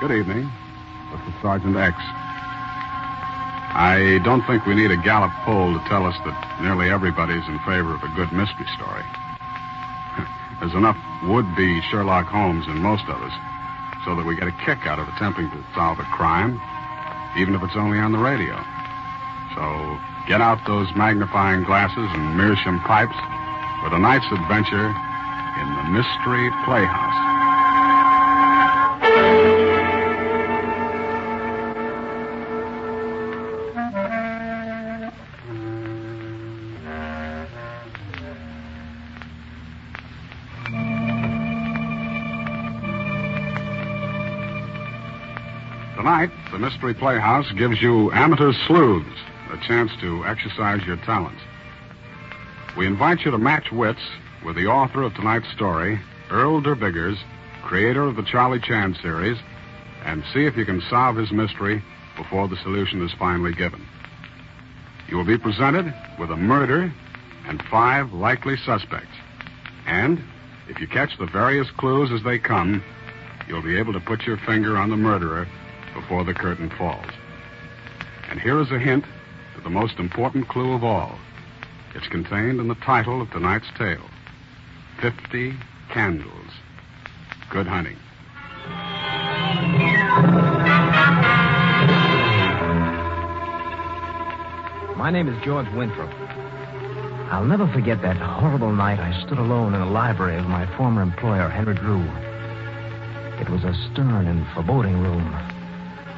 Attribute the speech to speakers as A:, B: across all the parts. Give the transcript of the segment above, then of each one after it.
A: Good evening. This is Sergeant X. I don't think we need a Gallup poll to tell us that nearly everybody's in favor of a good mystery story. There's enough would-be Sherlock Holmes in most of us so that we get a kick out of attempting to solve a crime, even if it's only on the radio. So get out those magnifying glasses and meerschaum pipes for tonight's adventure in the Mystery Playhouse. Tonight, the Mystery Playhouse gives you amateur sleuths a chance to exercise your talents. We invite you to match wits with the author of tonight's story, Earl Derbiggers, creator of the Charlie Chan series, and see if you can solve his mystery before the solution is finally given. You will be presented with a murder and 5 likely suspects. And if you catch the various clues as they come, you'll be able to put your finger on the murderer before the curtain falls. And here is a hint to the most important clue of all. It's contained in the title of tonight's tale, 50 Candles. Good hunting.
B: My name is George Winthrop. I'll never forget that horrible night I stood alone in the library of my former employer, Henry Drew. It was a stern and foreboding room.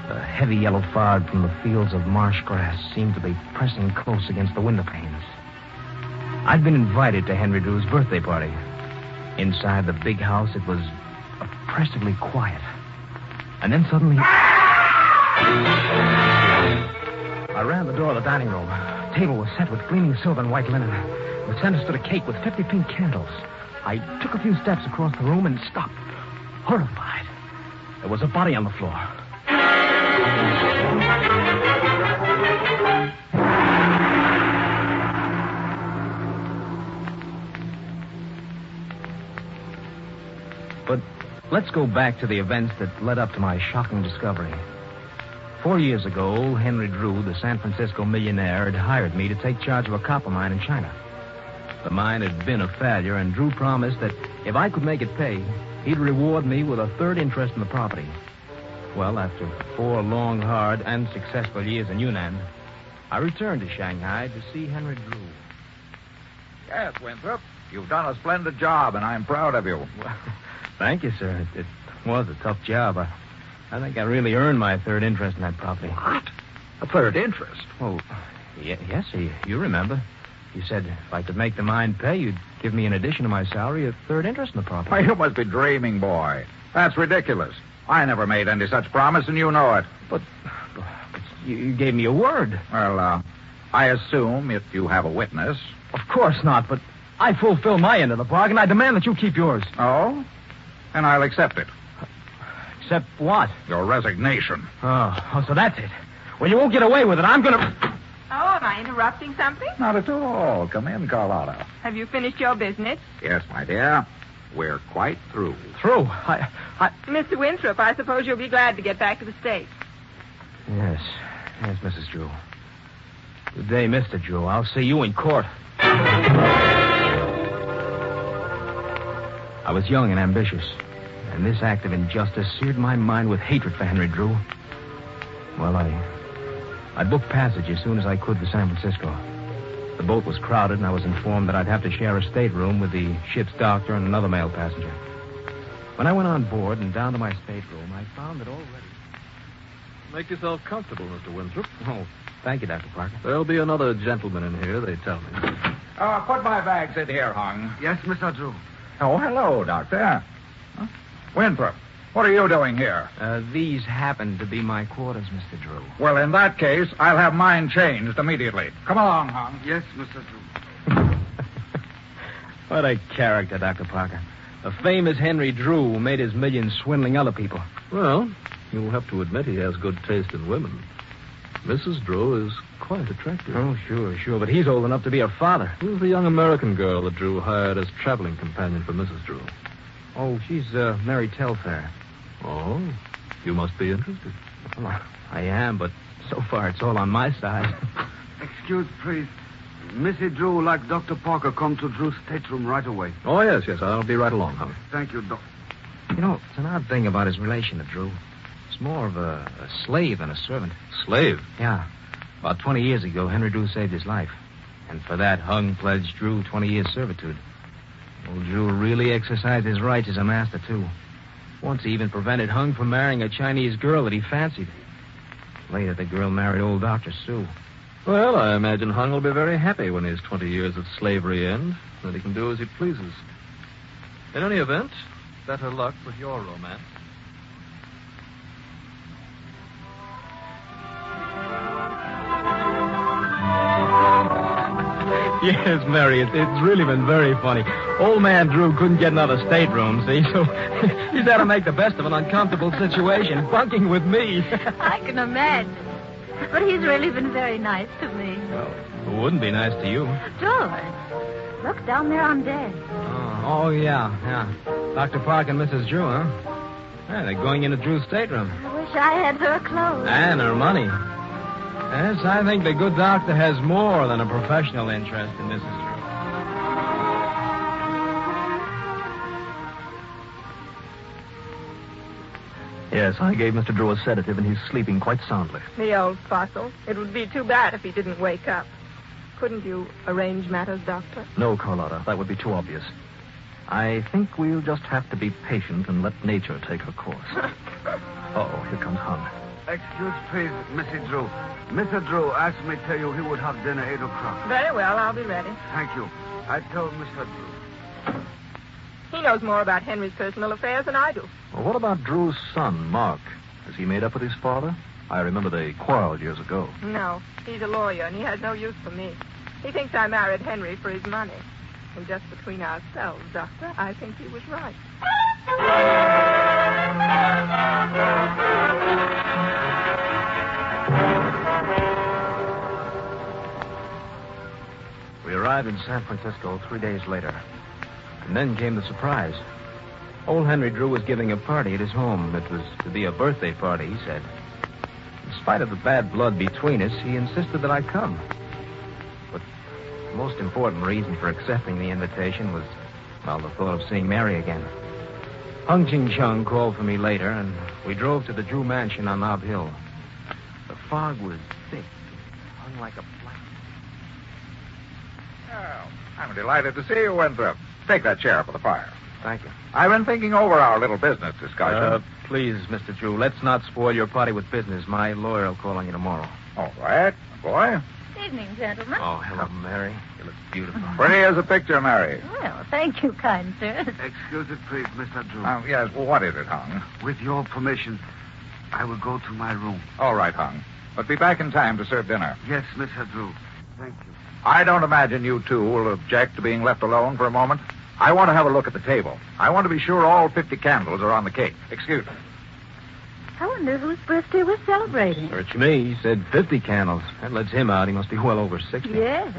B: The heavy yellow fog from the fields of marsh grass seemed to be pressing close against the window panes. I'd been invited to Henry Drew's birthday party. Inside the big house, it was oppressively quiet. And then suddenly... I ran the door of the dining room. The table was set with gleaming silver and white linen. In the center stood a cake with 50 pink candles. I took a few steps across the room and stopped, horrified. There was a body on the floor. But let's go back to the events that led up to my shocking discovery. 4 years ago, old Henry Drew, the San Francisco millionaire, had hired me to take charge of a copper mine in China. The mine had been a failure, and Drew promised that if I could make it pay, he'd reward me with a third interest in the property. Well, after 4 long, hard, and successful years in Yunnan, I returned to Shanghai to see Henry Drew.
C: Yes, Winthrop, you've done a splendid job, and I'm proud of you.
B: Well, thank you, sir. It was a tough job. I think I really earned my third interest in that property.
C: What? A third interest?
B: Oh, yes, sir. You remember. You said if I could make the mine pay, you'd give me, in addition to my salary, a third interest in the property.
C: Why, you must be dreaming, boy. That's ridiculous. I never made any such promise, and you know it.
B: But you gave me a word.
C: Well, I assume if you have a witness.
B: Of course not, but I fulfill my end of the bargain. I demand that you keep yours.
C: Oh? And I'll accept it.
B: Accept what?
C: Your resignation.
B: Oh, so that's it. Well, you won't get away with it. I'm going to...
D: Oh, am I interrupting something?
C: Not at all. Come in, Carlotta.
D: Have you finished your business?
C: Yes, my dear. We're quite through.
B: Through?
D: Mr. Winthrop, I suppose you'll be glad to get back to the States.
B: Yes, Mrs. Drew. Good day, Mr. Drew. I'll see you in court. I was young and ambitious, and this act of injustice seared my mind with hatred for Henry Drew. Well, I booked passage as soon as I could for San Francisco. The boat was crowded, and I was informed that I'd have to share a stateroom with the ship's doctor and another male passenger. When I went on board and down to my stateroom, I found that already...
E: Make yourself comfortable, Mr. Winthrop.
B: Oh, thank you, Dr. Parker.
E: There'll be another gentleman in here, they tell me.
C: Put my bags in here, Hung.
B: Yes, Mr. Drew.
C: Oh, hello, Doctor. Huh? Winthrop, what are you doing here?
B: These happen to be my quarters, Mr. Drew.
C: Well, in that case, I'll have mine changed immediately. Come along, Hung.
B: Yes, Mr. Drew. What a character, Dr. Parker. The famous Henry Drew made his millions swindling other people.
E: Well, you'll have to admit he has good taste in women. Mrs. Drew is quite attractive.
B: Oh, sure. But he's old enough to be her father.
E: Who's the young American girl that Drew hired as traveling companion for Mrs. Drew?
B: Oh, she's Mary Telfair.
E: Oh, You must be interested.
B: Well, I am, but so far it's all on my side.
F: Excuse, please. Missy Drew would like Dr. Parker come to Drew's stateroom right away.
E: Oh, yes. I'll be right along, Hung.
F: Thank you, Doc.
B: You know, it's an odd thing about his relation to Drew. It's more of a slave than a servant.
E: Slave?
B: Yeah. About 20 years ago, Henry Drew saved his life. And for that, Hung pledged Drew 20 years' servitude. Old Drew really exercised his rights as a master, too. Once he even prevented Hung from marrying a Chinese girl that he fancied. Later, the girl married old Dr. Sue.
E: Well, I imagine Hung will be very happy when his 20 years of slavery end, that he can do as he pleases. In any event, better luck with your romance.
B: Yes, Mary, it's really been very funny. Old man Drew couldn't get another stateroom, see, so he's had to make the best of an uncomfortable situation, bunking with me.
G: I can imagine. But he's really been very nice to me.
B: Well, who wouldn't be nice to you?
G: George, look down there on deck.
B: Oh, yeah. Dr. Park and Mrs. Drew, huh? Yeah, they're going into Drew's stateroom.
G: I wish I had her clothes.
B: And her money. Yes, I think the good doctor has more than a professional interest in Mrs. Drew.
E: Yes, I gave Mr. Drew a sedative, and he's sleeping quite soundly.
D: The old fossil. It would be too bad if he didn't wake up. Couldn't you arrange matters, Doctor?
E: No, Carlotta, that would be too obvious. I think we'll just have to be patient and let nature take her course. Uh-oh, here comes Hung.
F: Excuse, please, Missy Drew. Mr. Drew asked me to tell you he would have dinner 8 o'clock.
D: Very well, I'll be ready.
F: Thank you. I told Mr. Drew.
D: He knows more about Henry's personal affairs than I do.
E: Well, what about Drew's son, Mark? Has he made up with his father? I remember they quarreled years ago.
D: No, he's a lawyer, and he has no use for me. He thinks I married Henry for his money. And just between ourselves, Doctor, I think he was right.
B: We arrived in San Francisco 3 days later. And then came the surprise. Old Henry Drew was giving a party at his home. It was to be a birthday party, he said. In spite of the bad blood between us, he insisted that I come. But the most important reason for accepting the invitation was, well, the thought of seeing Mary again. Hung Ching Chung called for me later, and we drove to the Drew mansion on Nob Hill. The fog was thick, hung like a blanket.
C: Well, I'm delighted to see you, Winthrop. Take that chair for the fire.
B: Thank you.
C: I've been thinking over our little business discussion.
B: Please, Mr. Drew, let's not spoil your party with business. My lawyer will call on you tomorrow.
C: All right, boy.
G: Evening, gentlemen.
B: Oh, hello, Mary. You look beautiful.
C: Pretty as a picture, Mary.
G: Well, thank you, kind sir.
F: Excuse it, please, Mr. Drew.
C: Yes, well, what is it, Hung?
F: With your permission, I will go to my room.
C: All right, Hung. But be back in time to serve dinner.
F: Yes, Mr. Drew. Thank you.
C: I don't imagine you two will object to being left alone for a moment. I want to have a look at the table. I want to be sure all 50 candles are on the cake. Excuse me.
G: I wonder whose birthday we're celebrating.
B: Search me. He said 50 candles. That lets him out. He must be well over 60.
G: Yes.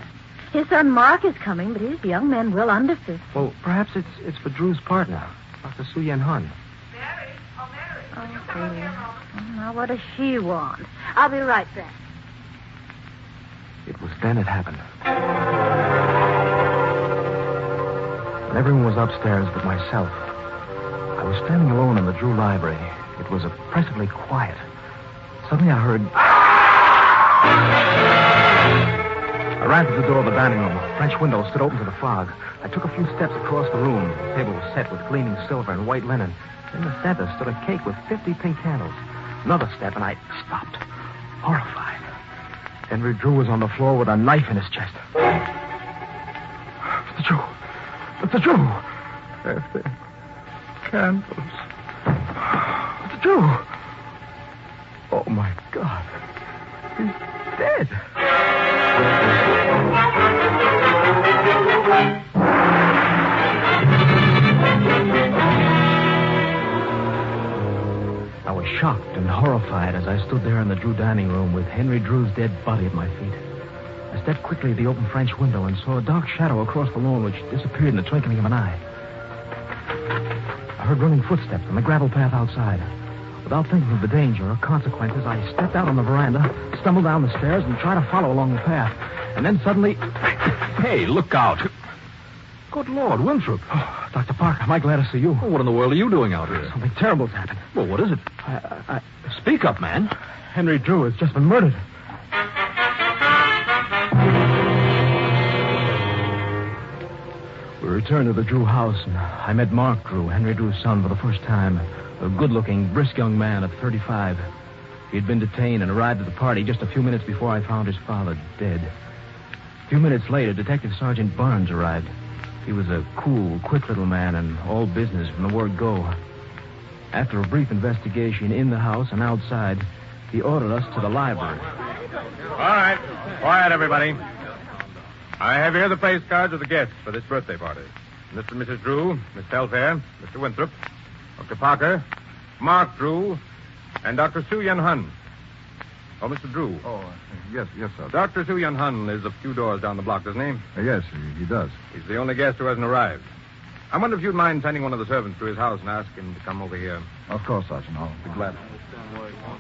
G: His son Mark is coming, but his young men well under 50.
B: Well, perhaps it's for Drew's partner, Dr. Su Yen Hun.
D: Mary? Oh, Mary.
G: Oh, dear. Now, what does she want? I'll be right back.
B: It was then it happened. When everyone was upstairs but myself, I was standing alone in the Drew library. It was oppressively quiet. Suddenly I heard... I ran to the door of the dining room. A French window stood open to the fog. I took a few steps across the room. The table was set with gleaming silver and white linen. In the center stood a cake with 50 pink candles. Another step, and I stopped, horrified. Henry Drew was on the floor with a knife in his chest. Mr. Drew! Mr. Drew! There's the candles. Mr. Drew! Oh, my God. He's dead. I was shocked and horrified as I stood there in the Drew dining room with Henry Drew's dead body at my feet. I stepped quickly to the open French window and saw a dark shadow across the lawn which disappeared in the twinkling of an eye. I heard running footsteps on the gravel path outside. Without thinking of the danger or consequences, I stepped out on the veranda, stumbled down the stairs, and tried to follow along the path. And then suddenly...
E: Hey, look out.
B: Good Lord, Winthrop. Oh, Dr. Parker, am I glad to see you?
E: Well, what in the world are you doing out here?
B: Something terrible's happened.
E: Well, what is it? Speak up, man.
B: Henry Drew has just been murdered. We returned to the Drew house, and I met Mark Drew, Henry Drew's son, for the first time. A good-looking, brisk young man of 35. He had been detained and arrived at the party just a few minutes before I found his father dead. A few minutes later, Detective Sergeant Barnes arrived. He was a cool, quick little man and all business from the word go. After a brief investigation in the house and outside, he ordered us to the library.
H: All right. Quiet, everybody. I have here the place cards of the guests for this birthday party. Mr. and Mrs. Drew, Miss Telfair, Mr. Winthrop, Dr. Parker, Mark Drew, and Dr. Soo-Yun Hun. Oh, Mr. Drew.
C: Oh, yes, sir.
H: Dr. Soo-Yun Hun lives a few doors down the block, doesn't he?
C: Yes, he does.
H: He's the only guest who hasn't arrived. I wonder if you'd mind sending one of the servants to his house and ask him to come over here.
C: Of course, Sergeant. I'll be glad.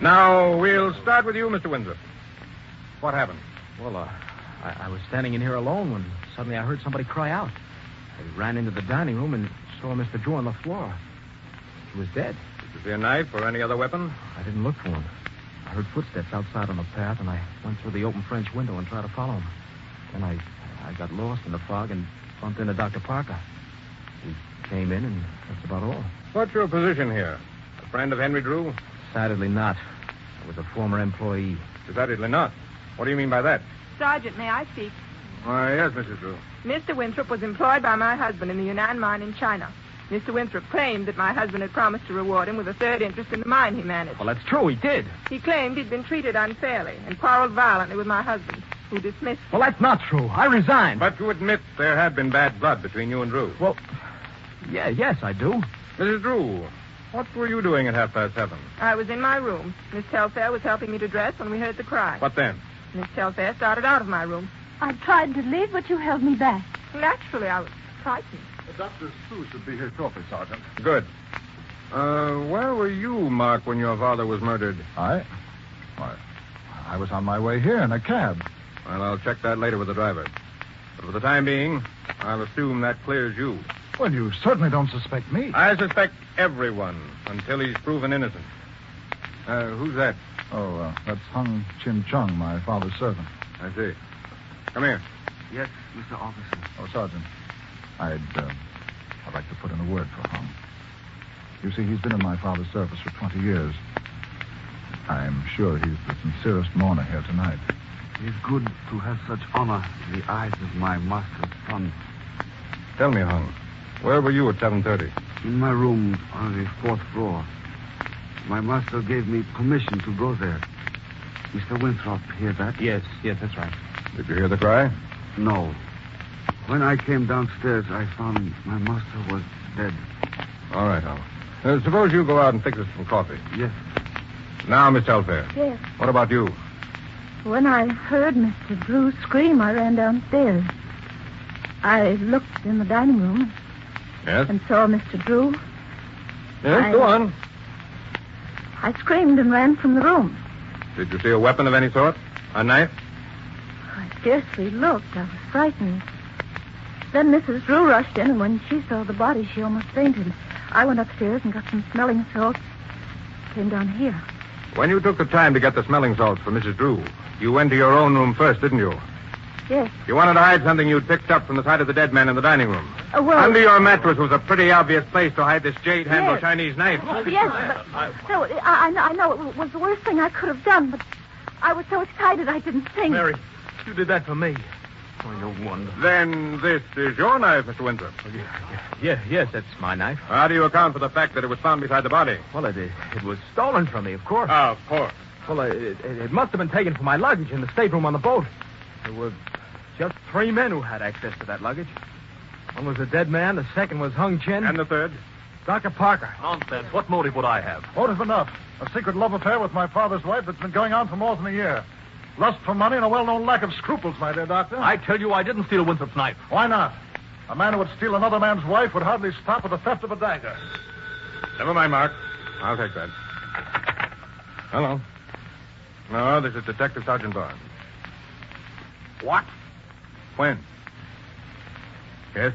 H: Now, we'll start with you, Mr. Winthrop. What happened?
B: Well, I was standing in here alone when suddenly I heard somebody cry out. I ran into the dining room and saw Mr. Drew on the floor. He was dead.
H: Did you see a knife or any other weapon?
B: I didn't look for one. I heard footsteps outside on the path, and I went through the open French window and tried to follow him. Then I got lost in the fog and bumped into Dr. Parker. He came in, and that's about all.
H: What's your position here? A friend of Henry Drew?
B: Decidedly not. I was a former employee.
H: Decidedly not. What do you mean by that?
D: Sergeant, may I speak?
H: Why, yes, Mrs. Drew.
D: Mr. Winthrop was employed by my husband in the Yunnan mine in China. Mr. Winthrop claimed that my husband had promised to reward him with a third interest in the mine he managed.
B: Well, that's true. He did.
D: He claimed he'd been treated unfairly and quarreled violently with my husband, who dismissed him.
B: Well, that's not true. I resigned.
H: But you admit there had been bad blood between you and Drew.
B: Well, yes, I do.
H: Mrs. Drew, what were you doing at 7:30?
D: I was in my room. Miss Telfair was helping me to dress when we heard the cry.
H: What then?
D: Miss Telfair started out of my room.
G: I tried to leave, but you held me back.
D: Naturally, I was frightened.
C: Dr. Sue should be here shortly, Sergeant.
H: Good. Where were you, Mark, when your father was murdered?
C: I was on my way here in a cab.
H: Well, I'll check that later with the driver. But for the time being, I'll assume that clears you.
C: Well, you certainly don't suspect me.
H: I suspect everyone until he's proven innocent. Who's that?
C: Oh, that's Hung Chin Chung, my father's servant.
H: I see. Come here.
F: Yes, Mr. Officer.
C: Oh, Sergeant, I'd like to put in a word for Hung. You see, he's been in my father's service for 20 years. I'm sure he's the sincerest mourner here tonight.
F: It is good to have such honor in the eyes of my master's son.
H: Tell me, Hung, where were you at 7:30?
F: In my room on the 4th floor. My master gave me permission to go there. Mr. Winthrop, hear that?
B: Yes, that's right.
H: Did you hear the cry?
F: No. When I came downstairs, I found my master was dead.
H: All right, Hung. Suppose you go out and fix us some coffee.
F: Yes.
H: Now, Miss Telfair.
G: Yes.
H: What about you?
G: When I heard Mr. Drew scream, I ran downstairs. I looked in the dining room
H: Yes?
G: and saw Mr. Drew.
H: Yes, go on.
G: I screamed and ran from the room.
H: Did you see a weapon of any sort? A knife?
G: I scarcely looked. I was frightened. Then Mrs. Drew rushed in, and when she saw the body, she almost fainted. I went upstairs and got some smelling salts. Came down here.
H: When you took the time to get the smelling salts for Mrs. Drew, you went to your own room first, didn't you?
G: Yes.
H: You wanted to hide something you'd picked up from the side of the dead man in the dining room.
G: Well...
H: Under your mattress was a pretty obvious place to hide this jade-handled
G: Yes.
H: Chinese knife.
G: Yes, but... No, I know it was the worst thing I could have done, but I was so excited I didn't think.
B: Mary, you did that for me. Oh, you're wonderful.
H: Then this is your knife, Mr. Winthrop.
B: Yes, that's my knife.
H: How do you account for the fact that it was found beside the body?
B: Well, it was stolen from me, of course.
H: Of course.
B: Well, it must have been taken from my luggage in the stateroom on the boat. There were just 3 men who had access to that luggage. One was a dead man, the second was Hung Chin.
H: And the third?
B: Dr. Parker.
E: Nonsense. What motive would I have?
I: Motive enough. A secret love affair with my father's wife that's been going on for more than a year. Lust for money and a well-known lack of scruples, my dear doctor.
E: I tell you, I didn't steal Winthrop's knife.
I: Why not? A man who would steal another man's wife would hardly stop with the theft of a dagger.
H: Never mind, Mark. I'll take that. Hello. No, this is Detective Sergeant Barnes.
I: What?
H: When? Yes?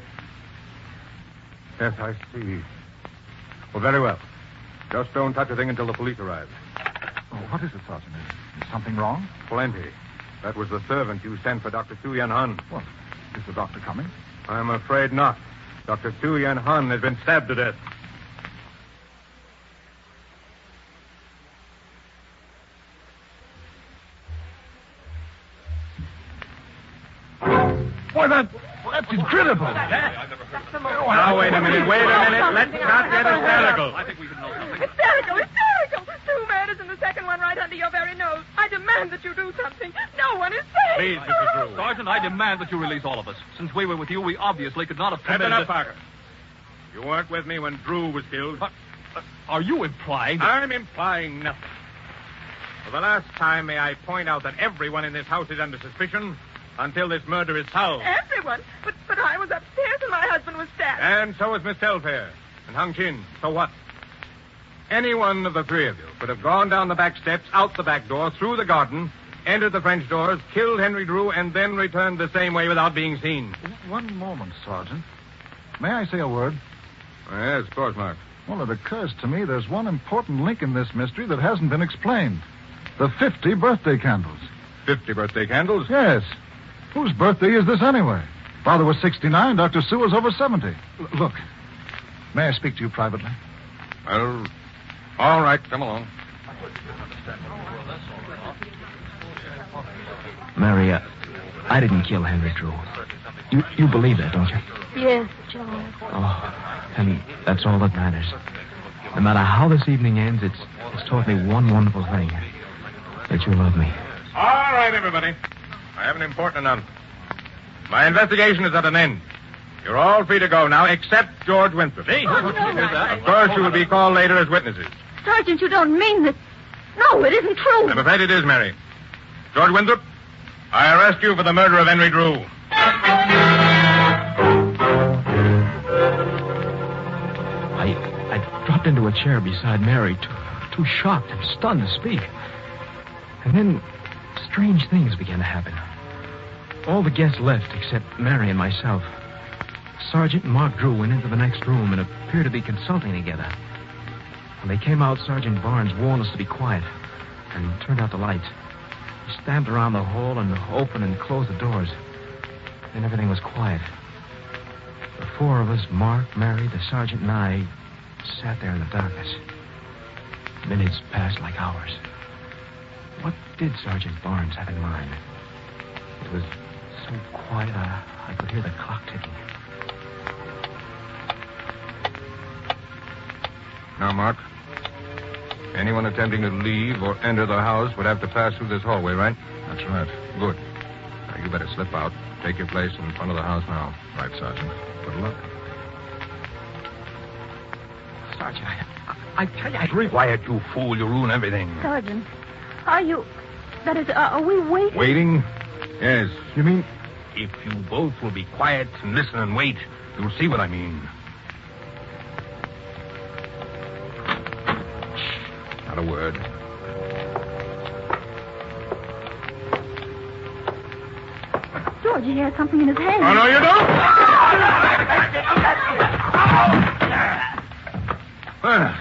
H: Yes, I see. Well, very well. Just don't touch a thing until the police arrive.
C: Oh, what is it, Sergeant? Is something wrong?
H: Plenty. That was the servant you sent for Dr. Su Yan Han.
C: What? Is the doctor coming?
H: I'm afraid not. Dr. Su Yan Han has been stabbed to death.
I: Boy, that's incredible.
H: Now, wait a minute. Let's not get hysterical.
D: Hysterical! 2 murders and the second one right under your very nose. I demand that you do something. No one is safe.
H: Please, Mrs. Drew.
E: Sergeant, I demand that you release all of us. Since we were with you, we obviously could not have committed...
H: Enough, Parker. You weren't with me when Drew was killed.
E: Are you implying...
H: I'm implying nothing. For the last time, may I point out that everyone in this house is under suspicion until this murder is solved.
D: Everyone? But I was upstairs and my husband was stabbed.
H: And so was Miss Telfair and Hung Chin. So what? Any one of the three of you could have gone down the back steps, out the back door, through the garden, entered the French doors, killed Henry Drew, and then returned the same way without being seen.
C: One moment, Sergeant. May I say a word?
H: Yes, of course, Mark.
C: Well, it occurs to me there's one important link in this mystery that hasn't been explained. The 50 birthday candles.
H: 50 birthday candles?
C: Yes. Whose birthday is this anyway? Father was 69, Dr. Sue was over 70. Look, may I speak to you privately?
H: Well, all right, come along.
B: Mary, I didn't kill Henry Drew. You believe that, don't you?
G: Yes, George.
B: Oh, and that's all that matters. No matter how this evening ends, it's taught me one wonderful thing. That you love me.
H: All right, everybody. I have an important announcement. My investigation is at an end. You're all free to go now, except George Winthrop.
E: Hey,
H: Of course, you will be called later as witnesses.
G: Sergeant, you don't mean that. No, it isn't true.
H: I'm afraid it is, Mary. George Winthrop, I arrest you for the murder of Henry Drew.
B: I dropped into a chair beside Mary, too shocked and stunned to speak. And then strange things began to happen. All the guests left except Mary and myself. Sergeant and Mark Drew went into the next room and appeared to be consulting together. When they came out, Sergeant Barnes warned us to be quiet and turned out the lights. He stamped around the hall and opened and closed the doors. Then everything was quiet. The 4 of us, Mark, Mary, the sergeant, and I, sat there in the darkness. Minutes passed like hours. What did Sergeant Barnes have in mind? It was so quiet I could hear the clock ticking.
H: Now, Mark, anyone attempting to leave or enter the house would have to pass through this hallway, right?
C: That's right.
H: Good. Now, you better slip out. Take your place in front of the house now.
C: Right, Sergeant. Good luck.
B: Sergeant, I tell you,
H: Be quiet, you fool. You ruin everything.
G: Sergeant, are you... That is, are we waiting?
H: Waiting? Yes.
C: You mean...
H: If you both will be quiet and listen and wait, you'll see what I mean. Not a word.
G: George, he has something in his hand.
H: Oh, no, you don't? Well,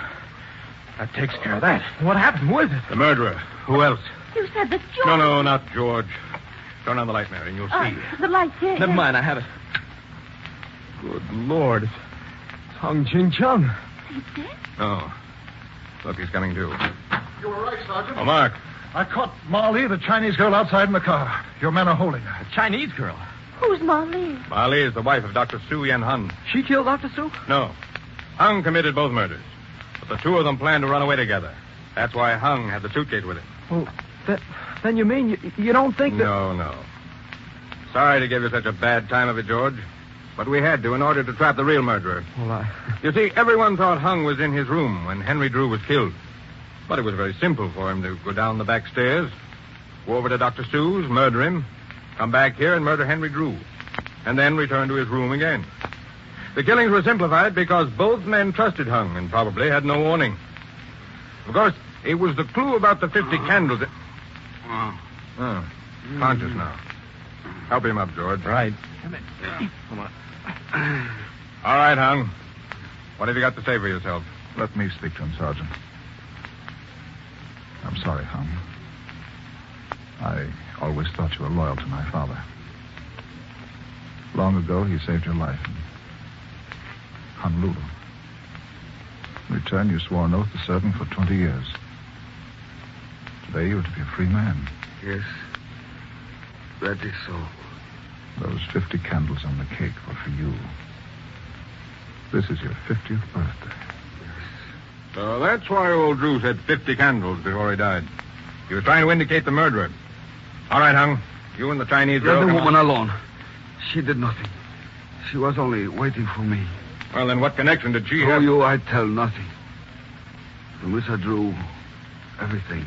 H: that takes care of that.
B: what happened with it?
H: The murderer. Who else?
G: You said that George...
H: No, not George. Turn on the light, Mary, and you'll see.
G: The light, yes.
B: Never mind, I have it. Good Lord. It's Hung Ching Chung.
G: He's dead?
H: No. Look, he's coming too.
I: You were right, Sergeant.
H: Oh, Mark.
I: I caught Molly, the Chinese girl, outside in the car. Your men are holding her.
B: A Chinese girl.
G: Who's Marlene?
H: Molly is the wife of Dr. Su Yan Han.
B: She killed Dr. Sue?
H: No. Hung committed both murders. But the 2 of them planned to run away together. That's why Hung had the suitcase with him.
B: Well, then you mean you don't think that...
H: No. Sorry to give you such a bad time of it, George. But we had to in order to trap the real murderer.
B: Well,
H: You see, everyone thought Hung was in his room when Henry Drew was killed. But it was very simple for him to go down the back stairs, go over to Dr. Sue's, murder him, come back here and murder Henry Drew, and then return to his room again. The killings were simplified because both men trusted Hung and probably had no warning. Of course, It was the clue about the 50 candles.
A: Oh.
H: Oh, conscious now. Help him up, George.
E: Right.
H: Come on. All right, Hung. What have you got to say for yourself?
C: Let me speak to him, Sergeant. I'm sorry, Hung. I always thought you were loyal to my father. Long ago, he saved your life in Honolulu. In return, you swore an oath to serve him for 20 years. Today, you are to be a free man.
F: Yes. That is so.
C: Those 50 candles on the cake were for you. This is your 50th birthday.
H: So that's why old Drew said 50 candles before he died. He was trying to indicate the murderer. All right, Hung. You and the Chinese girl.
F: Let the
H: come
F: woman
H: on.
F: alone. She did nothing. She was only waiting for me.
H: Well, then what connection did she
F: To
H: have?
F: you, I tell nothing. To Mr. Drew, everything.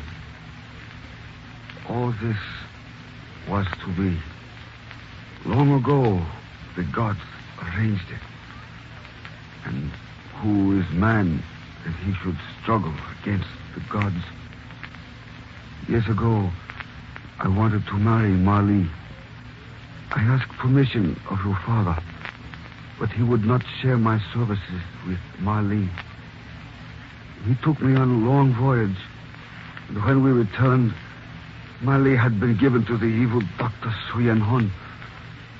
F: All this was to be. Long ago, the gods arranged it. And who is man that he should struggle against the gods? Years ago, I wanted to marry Marley. I asked permission of your father, but he would not share my services with Marley. He took me on a long voyage, and when we returned, Marley had been given to the evil Dr. Suyen Hun.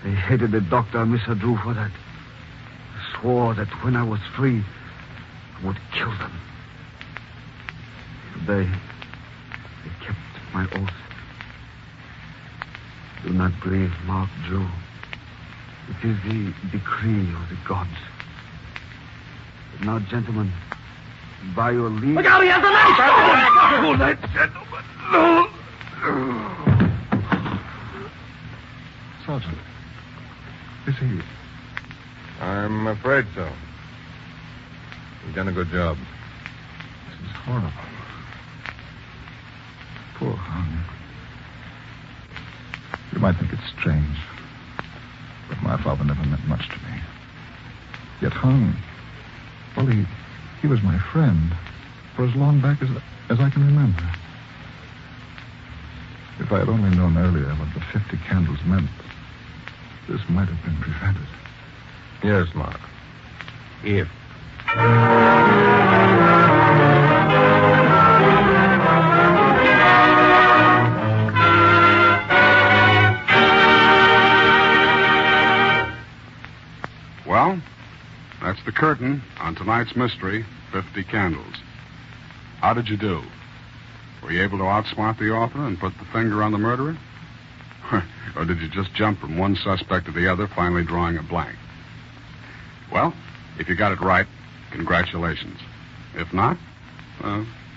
F: They hated the doctor and Mr. Drew for that. I swore that when I was free, I would kill them. Today, they kept my oath. Do not grieve, Mark Drew. It is the decree of the gods. But now, gentlemen, by your leave...
I: Look out, he has a knife!
F: Oh, that gentleman! No!
C: Sergeant, is he...
H: I'm afraid so. You've done a good job.
C: This is horrible. Poor Hung. You might think it's strange, but my father never meant much to me. Yet Hung, well, he was my friend for as long back as I can remember. If I had only known earlier what the 50 candles meant, this might have been prevented.
H: Yes, Mark. If.
A: Well, that's the curtain on tonight's mystery, 50 Candles. How did you do? Were you able to outsmart the author and put the finger on the murderer? Or did you just jump from one suspect to the other, finally drawing a blank? Well, if you got it right, congratulations. If not,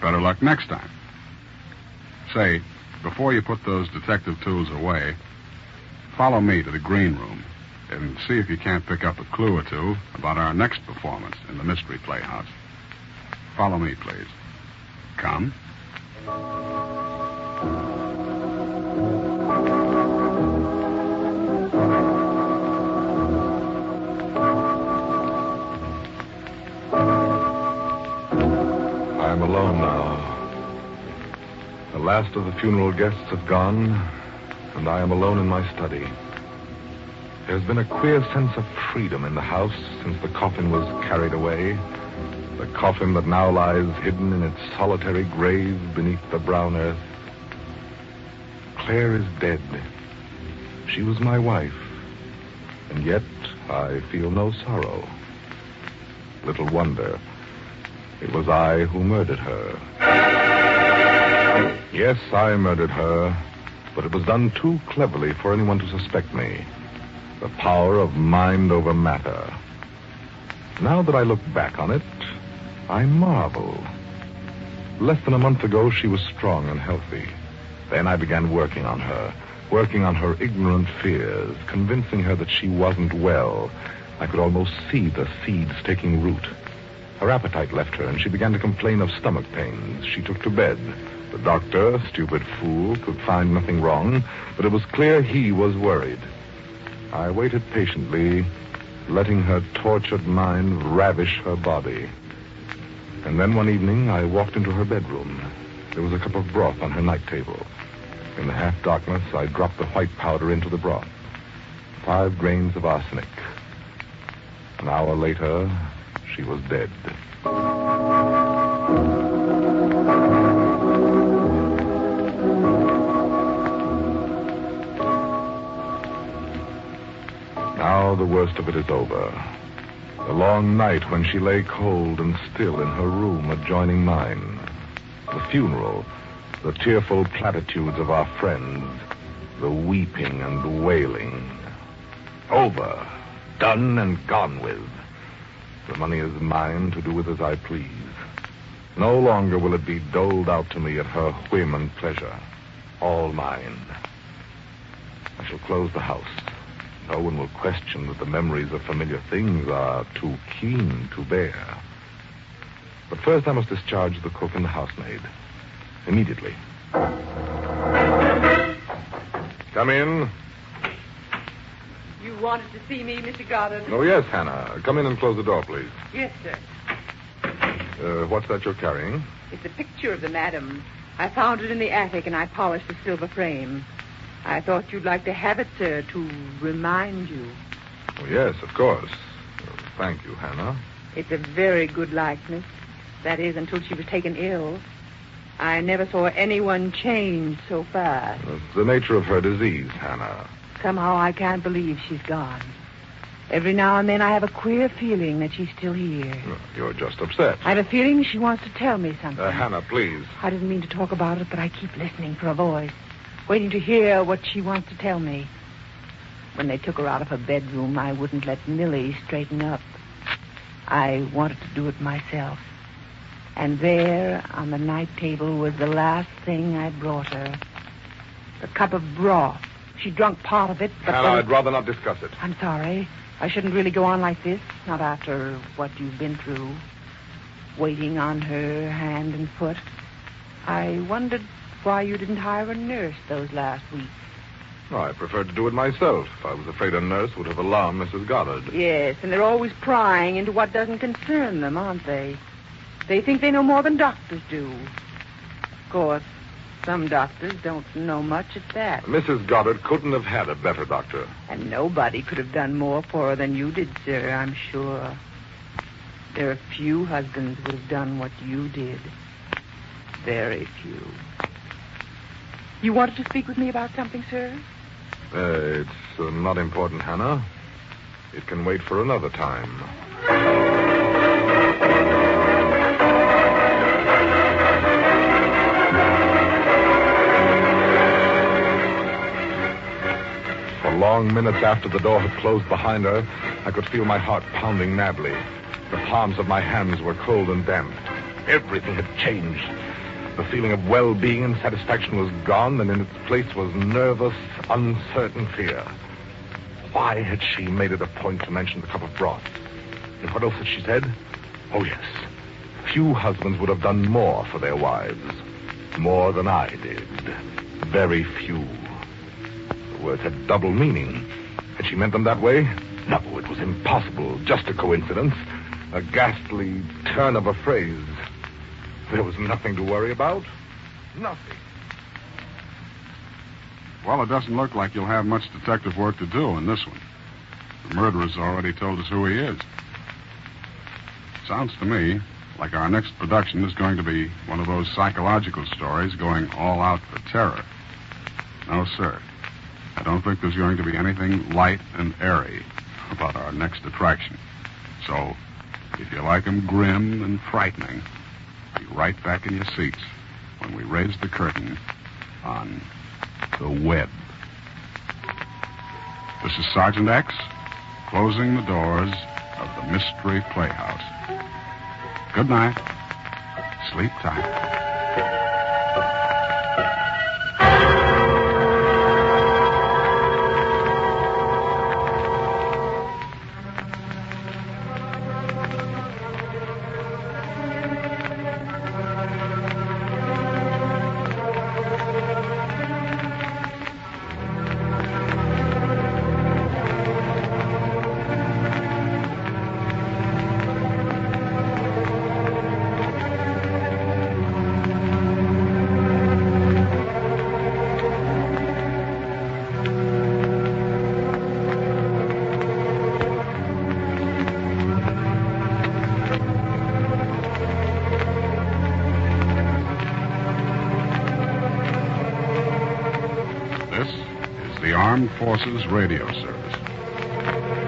A: better luck next time. Say, before you put those detective tools away, follow me to the green room and see if you can't pick up a clue or two about our next performance in the Mystery Playhouse. Follow me, please. Come.
J: I'm alone now. The last of the funeral guests have gone, and I am alone in my study. There's been a queer sense of freedom in the house since the coffin was carried away. The coffin that now lies hidden in its solitary grave beneath the brown earth. Claire is dead. She was my wife. And yet I feel no sorrow. Little wonder. It was I who murdered her. Yes, I murdered her, but it was done too cleverly for anyone to suspect me. The power of mind over matter. Now that I look back on it, I marvel. Less than a month ago, she was strong and healthy. Then I began working on her ignorant fears, convincing her that she wasn't well. I could almost see the seeds taking root. Her appetite left her, and she began to complain of stomach pains. She took to bed. The doctor, stupid fool, could find nothing wrong, but it was clear he was worried. I waited patiently, letting her tortured mind ravish her body. And then one evening, I walked into her bedroom. There was a cup of broth on her night table. In the half-darkness, I dropped the white powder into the broth. 5 grains of arsenic. An hour later, she was dead. Now the worst of it is over. The long night when she lay cold and still in her room adjoining mine. The funeral, the tearful platitudes of our friends, the weeping and wailing. Over, done and gone with. The money is mine to do with as I please. No longer will it be doled out to me at her whim and pleasure. All mine. I shall close the house. No one will question that the memories of familiar things are too keen to bear. But first I must discharge the cook and the housemaid. Immediately. Come in.
K: You wanted to see me, Mr. Goddard?
J: Oh, yes, Hannah. Come in and close the door, please.
K: Yes, sir.
J: What's that you're carrying?
K: It's a picture of the madam. I found it in the attic, and I polished the silver frame. I thought you'd like to have it, sir, to remind you.
J: Oh, yes, of course. Thank you, Hannah.
K: It's a very good likeness. That is, until she was taken ill. I never saw anyone change so fast.
J: It's the nature of her disease, Hannah.
K: Somehow I can't believe she's gone. Every now and then I have a queer feeling that she's still here.
J: You're just upset.
K: I have a feeling she wants to tell me something.
J: Hannah, please.
K: I didn't mean to talk about it, but I keep listening for a voice, waiting to hear what she wants to tell me. When they took her out of her bedroom, I wouldn't let Millie straighten up. I wanted to do it myself. And there, on the night table, was the last thing I brought her. A cup of broth. She drank part of it, but...
J: Hannah, I'd rather not discuss it.
K: I'm sorry. I shouldn't really go on like this, not after what you've been through. Waiting on her hand and foot. I wondered why you didn't hire a nurse those last weeks.
J: Oh, I preferred to do it myself. I was afraid a nurse would have alarmed Mrs. Goddard.
K: Yes, and they're always prying into what doesn't concern them, aren't they? They think they know more than doctors do. Of course, some doctors don't know much at that.
J: Mrs. Goddard couldn't have had a better doctor.
K: And nobody could have done more for her than you did, sir, I'm sure. There are few husbands would have done what you did. Very few. You wanted to speak with me about something, sir?
J: It's not important, Hannah. It can wait for another time. For long minutes after the door had closed behind her, I could feel my heart pounding madly. The palms of my hands were cold and damp. Everything had changed. The feeling of well-being and satisfaction was gone, and in its place was nervous, uncertain fear. Why had she made it a point to mention the cup of broth? And what else had she said? Oh, yes. Few husbands would have done more for their wives. More than I did. Very few. The words had double meaning. Had she meant them that way? No, it was impossible. Just a coincidence. A ghastly turn of a phrase. There was nothing to worry about. Nothing.
A: Well, it doesn't look like you'll have much detective work to do in this one. The murderer's already told us who he is. Sounds to me like our next production is going to be one of those psychological stories going all out for terror. No, sir. I don't think there's going to be anything light and airy about our next attraction. So, if you like 'em grim and frightening, be right back in your seats when we raise the curtain on The Web. This is Sergeant X, closing the doors of the Mystery Playhouse. Good night. Sleep tight. Armed Forces Radio Service.